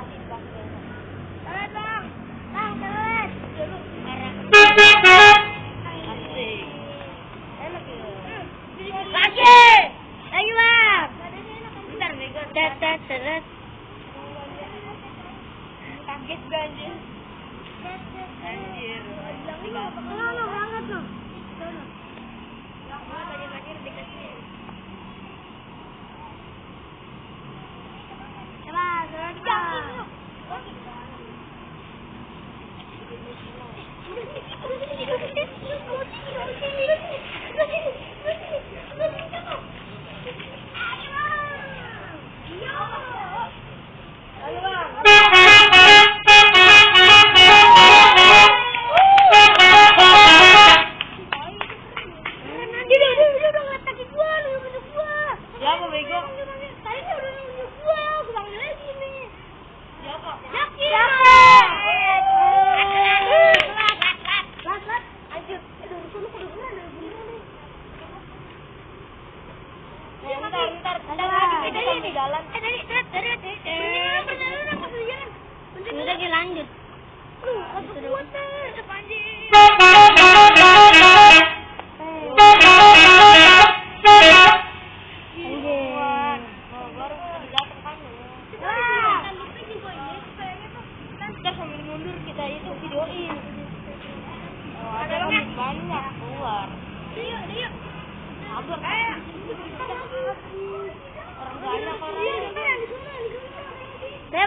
Kaget banget. Anjir. Banget tuh.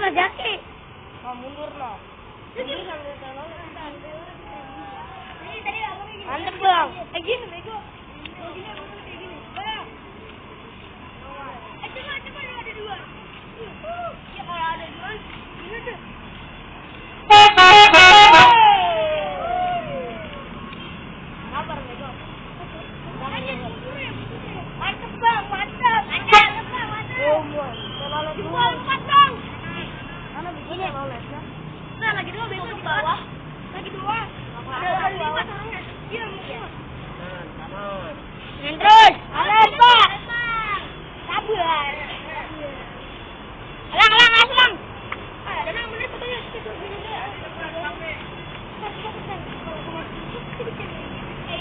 Mas Jaki. Mundur no. Mantep bang. Gini bego. Coba ada dua. Ya kalau ada dua, ini tuh. Sabar bego. Mantep bang, mantap. Bang. Mana bisa lolos ya? Nah, lagi dua bego di bawah. Lagi dua. Ada lima tangannya. Iya, mungkin. Terus. Pak. Sabar. Lang. Ada nang bener fotonya.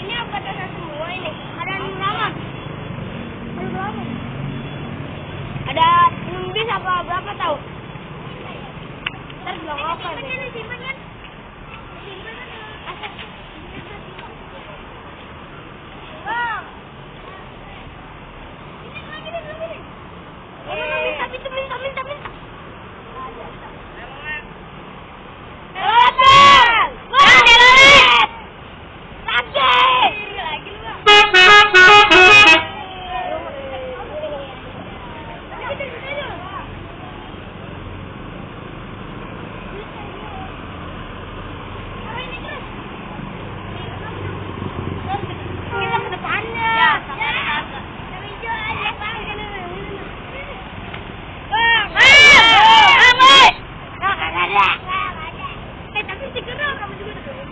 Ini apa dana semua ini? Ada 6 nama. Ada berapa? Ada 6 bis apa berapa tahu? Ntar bilang apa ini? Simpan. Bang. Minta.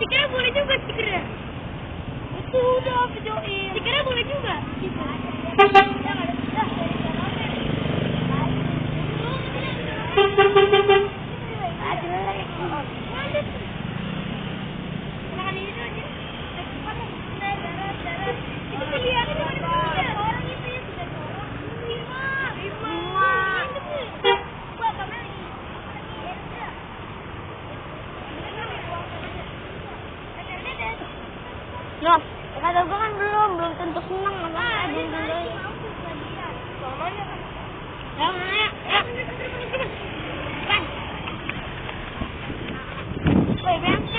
Stikernya boleh juga stikernya. Itu udah videoin. Stikernya boleh juga. Loh, kata gue kan belum tentu senang sama belum tentu. Soalnya kan. Ya, mana? Kan. Woi, BMC.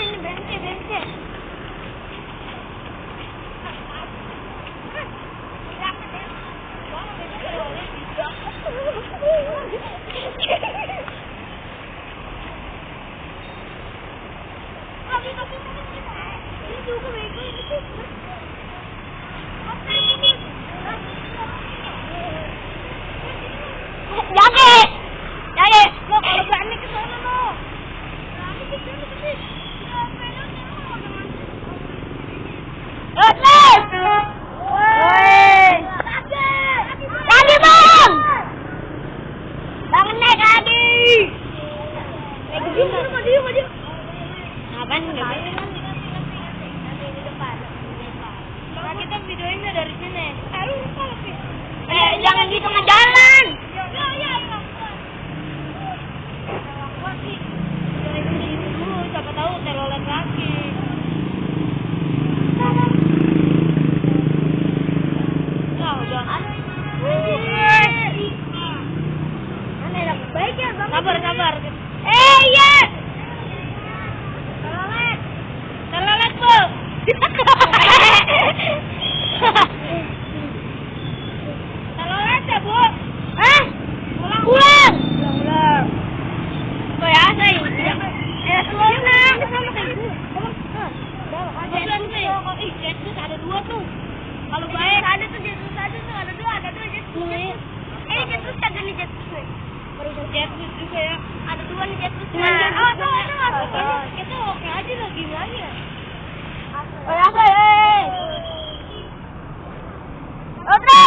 maju. Ngapain enggak? Nanti di depan. Nah, kita videoinnya dari sini. Jangan di tengah jalan. Dulu, siapa tahu telolet lagi. Ya udah. Mana yang baik ya, Bang? Sabar. Iya. Telolet, Bu. Telolet ya, Bu. Hah? Pulang. Kok ya, say? Pulang. Sama kayak gue. Jetsus ada 2 tuh. Kalau baik Ada tuh Jetsus ada tuh, ada dua Jetsus. Jetsus kagak nih Jetsus nih. Jetsus juga ya. Ada 2 nih Jetsus. Nah, tuh masuk. Kita oke aja lah gimana ya? Oh ya, Oke.